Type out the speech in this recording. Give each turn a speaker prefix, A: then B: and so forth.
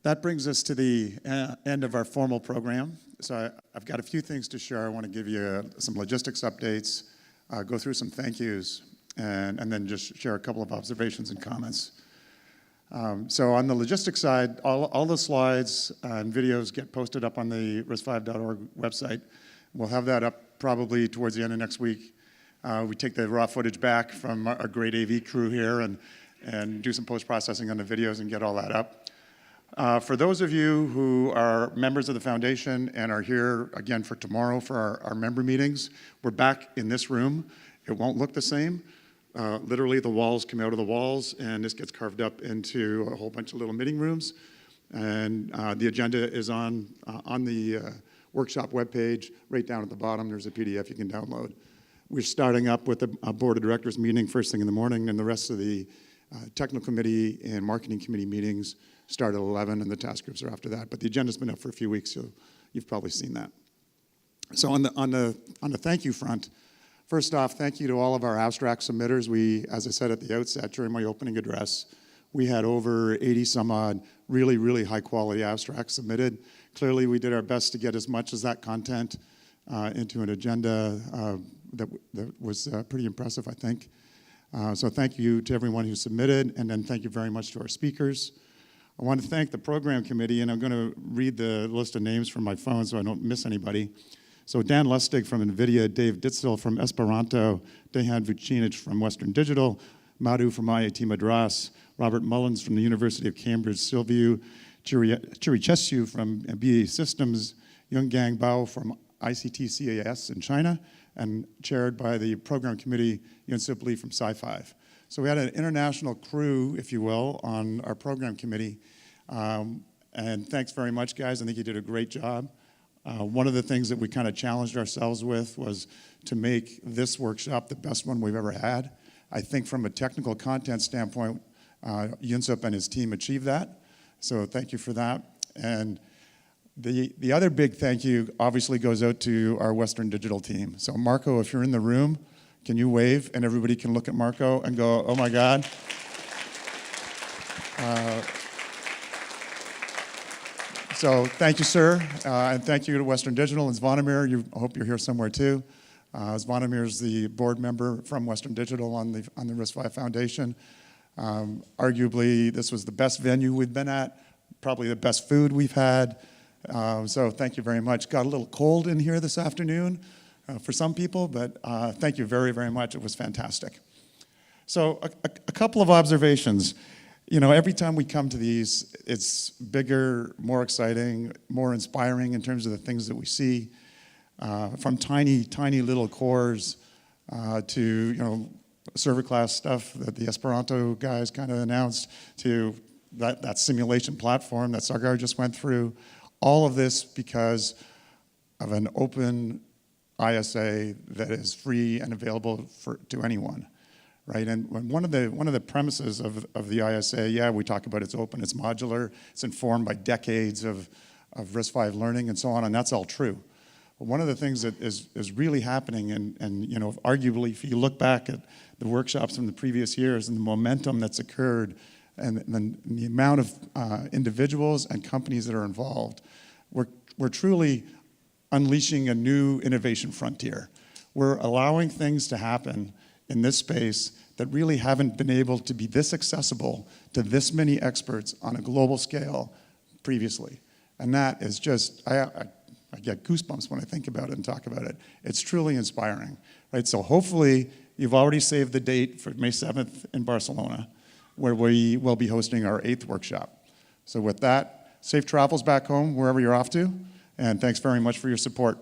A: That brings us to the end of our formal program. So I've got a few things to share. I want to give you some logistics updates, go through some thank yous, and then just share a couple of observations and comments. So on the logistics side, all the slides and videos get posted up on the RIS5.org website. We'll have that up probably towards the end of next week. We take the raw footage back from our great AV crew here and do some post-processing on the videos and get all that up. For those of you who are members of the foundation and are here again for tomorrow for our member meetings, we're back in this room. It won't look the same. Literally the walls come out of the walls and this gets carved up into a whole bunch of little meeting rooms. And the agenda is on the workshop webpage. Right down at the bottom, there's a PDF you can download. We're starting up with a board of directors meeting first thing in the morning, and the rest of the technical committee and marketing committee meetings start at 11, and the task groups are after that. But the agenda's been up for a few weeks, so you've probably seen that. So on the thank you front, first off, thank you to all of our abstract submitters. We, as I said at the outset during my opening address, we had over 80 some odd really, really high quality abstracts submitted. Clearly, we did our best to get as much as that content into an agenda that was pretty impressive, I think. So thank you to everyone who submitted, and then thank you very much to our speakers. I want to thank the program committee, and I'm going to read the list of names from my phone so I don't miss anybody. So Dan Lustig from NVIDIA, Dave Ditzel from Esperanto, Dejan Vucinic from Western Digital, Madhu from IIT Madras, Robert Mullins from the University of Cambridge, Silviu Chirichesu from BAE Systems, Yonggang Bao from ICT CAS in China, and chaired by the program committee, Yunsip Lee from Sci5. So we had an international crew, if you will, on our program committee. And thanks very much, guys. I think you did a great job. One of the things that we kind of challenged ourselves with was to make this workshop the best one we've ever had. I think from a technical content standpoint, Yunsip and his team achieved that. So thank you for that. And the other big thank you obviously goes out to our Western Digital team. So Marco, if you're in the room, can you wave and everybody can look at Marco and go, oh my God. So thank you, sir. And thank you to Western Digital and Zvonimir. I hope you're here somewhere too. Zvonimir is the board member from Western Digital on the RIS5 Foundation. Arguably, this was the best venue we've been at, probably the best food we've had. So thank you very much. Got a little cold in here this afternoon for some people, but thank you very, very much. It was fantastic. So a couple of observations. You know, every time we come to these, it's bigger, more exciting, more inspiring in terms of the things that we see, from tiny, tiny little cores to, you know, server class stuff that the Esperanto guys kind of announced, to that simulation platform that Sagar just went through. All of this because of an open ISA that is free and available to anyone, right? And one of the premises of the ISA, yeah, we talk about it's open, it's modular, it's informed by decades of RIS5 learning and so on, and that's all true. But one of the things that is really happening, and you know, arguably, if you look back at the workshops from the previous years and the momentum that's occurred, and the amount of individuals and companies that are involved, we're truly unleashing a new innovation frontier. We're allowing things to happen in this space that really haven't been able to be this accessible to this many experts on a global scale previously. And that is just, I get goosebumps when I think about it and talk about it. It's truly inspiring, right? So hopefully you've already saved the date for May 7th in Barcelona, where we will be hosting our 8th workshop. So with that, safe travels back home, wherever you're off to, and thanks very much for your support.